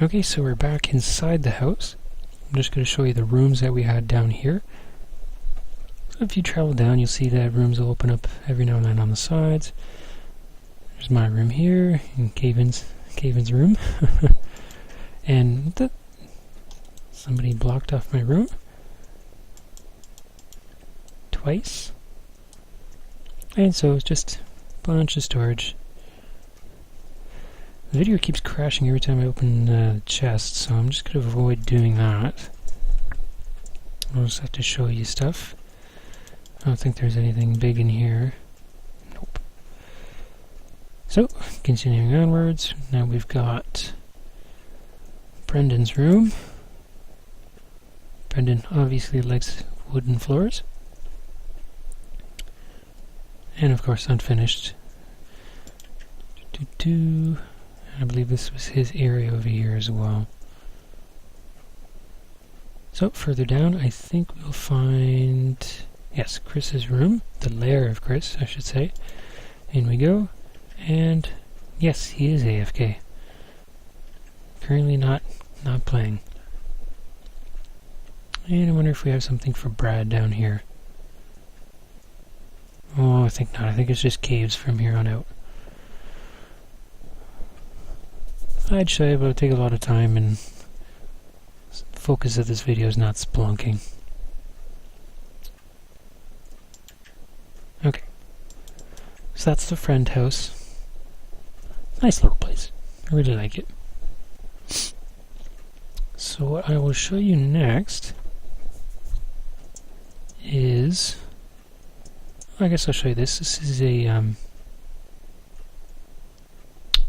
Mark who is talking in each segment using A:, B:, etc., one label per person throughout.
A: Okay, so we're back inside the house. I'm just going to show you the rooms that we had down here. So if you travel down, you'll see that rooms will open up every now and then on the sides. There's my room here, and Caven's room. And somebody blocked off my room. Twice. And so it's just a bunch of storage. The video keeps crashing every time I open the chest, so I'm just going to avoid doing that. I'll just have to show you stuff. I don't think there's anything big in here. Nope. So, continuing onwards, now we've got Brendan's room. Brendan obviously likes wooden floors. And of course unfinished. I believe this was his area over here as well. So further down, I think we'll find, yes, Chris's room, the lair of Chris, I should say. In we go, and yes, he is AFK. Currently not playing. And I wonder if we have something for Brad down here. Oh, I think not. I think it's just caves from here on out. I'd say it would take a lot of time, and the focus of this video is not spelunking. Okay. So that's the friend house. Nice little place. I really like it. So what I will show you next is... I guess I'll show you this. This is a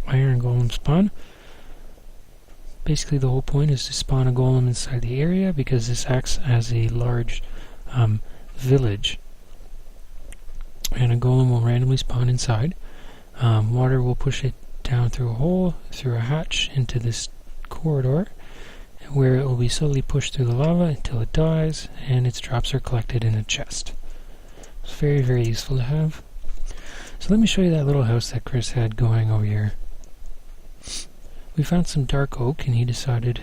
A: iron golem spawn. Basically the whole point is to spawn a golem inside the area because this acts as a large village. And a golem will randomly spawn inside. Water will push it down through a hole, through a hatch, into this corridor, where it will be slowly pushed through the lava until it dies, and its drops are collected in a chest. It's very, very useful to have. So let me show you that little house that Chris had going over here. We found some dark oak, and he decided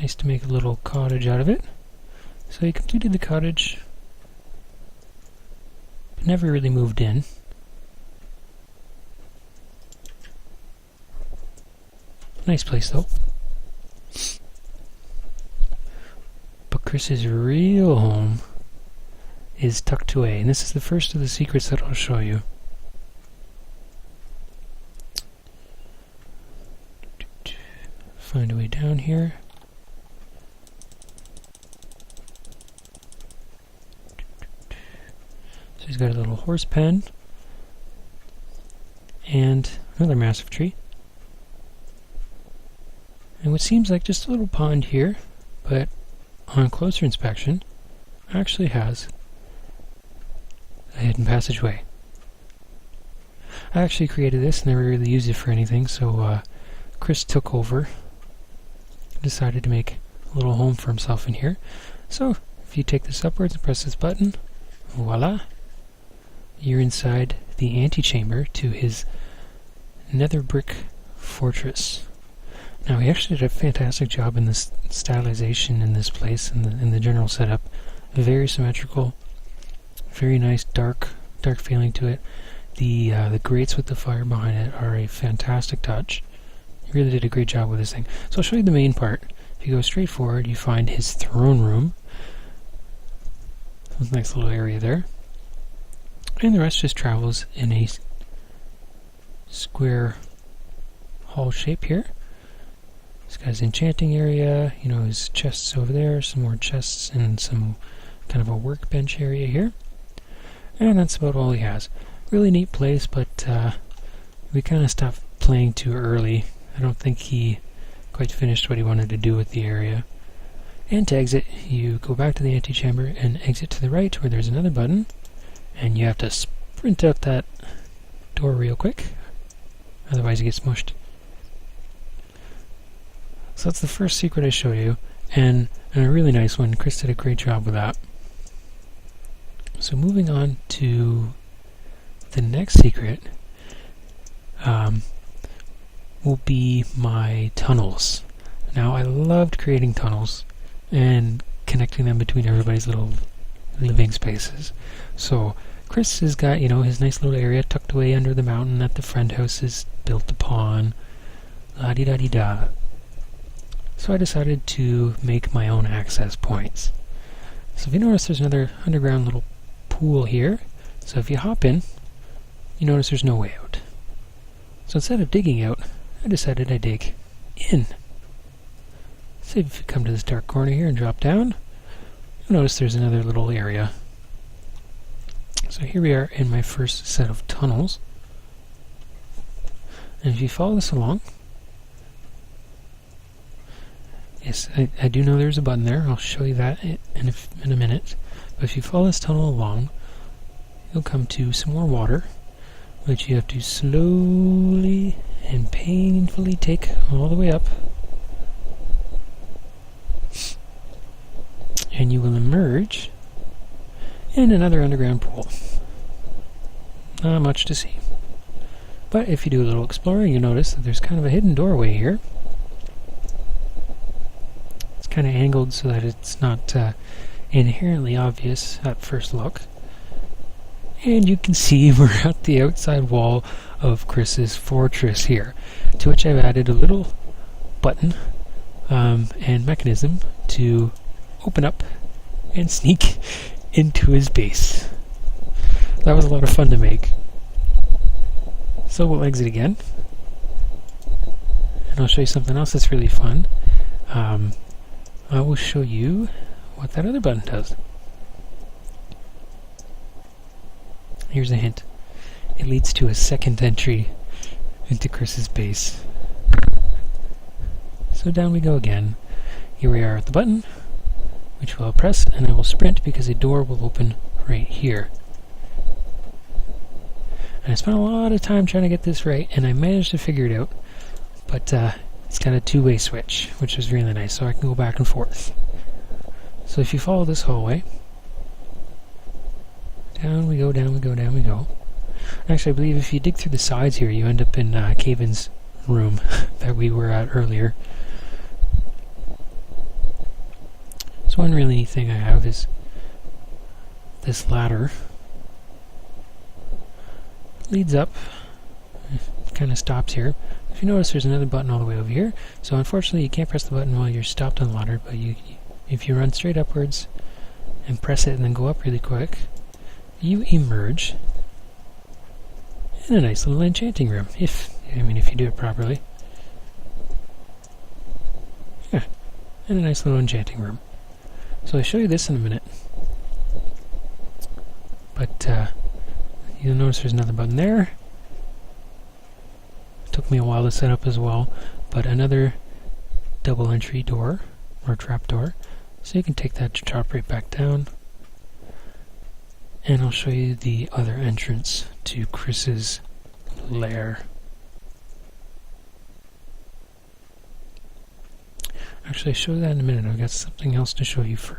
A: nice to make a little cottage out of it. So he completed the cottage, but never really moved in. Nice place though. But Chris's real home is tucked away, and this is the first of the secrets that I'll show you. Find a way down here. So he's got a little horse pen and another massive tree. And what seems like just a little pond here, but on closer inspection, actually has a hidden passageway. I actually created this and never really used it for anything, so Chris took over. Decided to make a little home for himself in here. So if you take this upwards and press this button, voila, you're inside the antechamber to his nether brick fortress. Now he actually did a fantastic job in this stylization in this place, in the general setup. Very symmetrical, very nice dark feeling to it. The grates with the fire behind it are a fantastic touch. He really did a great job with this thing. So I'll show you the main part. If you go straight forward, you find his throne room. There's a nice little area there. And the rest just travels in a square hall shape here. This guy's enchanting area, you know, his chests over there, some more chests, and some kind of a workbench area here. And that's about all he has. Really neat place, but we kind of stopped playing too early. I don't think he quite finished what he wanted to do with the area. And to exit, you go back to the antechamber and exit to the right where there's another button, and you have to sprint out that door real quick, otherwise you get smushed. So that's the first secret I show you, and a really nice one. Chris did a great job with that. So moving on to the next secret, will be my tunnels. Now, I loved creating tunnels and connecting them between everybody's little living spaces. So Chris has got, his nice little area tucked away under the mountain that the friend house is built upon. La-di-da-di-da. So I decided to make my own access points. So if you notice, there's another underground little pool here. So if you hop in, you notice there's no way out. So instead of digging out, I decided I'd dig in. So if you come to this dark corner here and drop down, you'll notice there's another little area. So here we are in my first set of tunnels. And if you follow this along, yes, I do know there's a button there. I'll show you that in a minute. But if you follow this tunnel along, you'll come to some more water, which you have to slowly and painfully take all the way up. And you will emerge in another underground pool. Not much to see. But if you do a little exploring, you notice that there's kind of a hidden doorway here. It's kind of angled so that it's not inherently obvious at first look. And you can see we're at the outside wall of Chris's fortress here, to which I've added a little button and mechanism to open up and sneak into his base. That was a lot of fun to make. So we'll exit again, and I'll show you something else that's really fun. I will show you what that other button does. Here's a hint. It leads to a second entry into Chris's base. So down we go again. Here we are at the button, which I'll press, and I will sprint because a door will open right here. And I spent a lot of time trying to get this right, and I managed to figure it out. But it's got a two-way switch, which is really nice, so I can go back and forth. So if you follow this hallway, down we go, down we go, down we go. Actually, I believe if you dig through the sides here, you end up in Caven's room that we were at earlier. So one really neat thing I have is this ladder. Leads up, kind of stops here. If you notice, there's another button all the way over here. So unfortunately, you can't press the button while you're stopped on the ladder, but if you run straight upwards and press it and then go up really quick, you emerge in a nice little enchanting room. If you do it properly. Yeah, in a nice little enchanting room. So I'll show you this in a minute. But you'll notice there's another button there. It took me a while to set up as well, but another double entry door, or trap door. So you can take that to drop right back down. And I'll show you the other entrance to Chris's lair. Actually, I'll show that in a minute. I've got something else to show you first.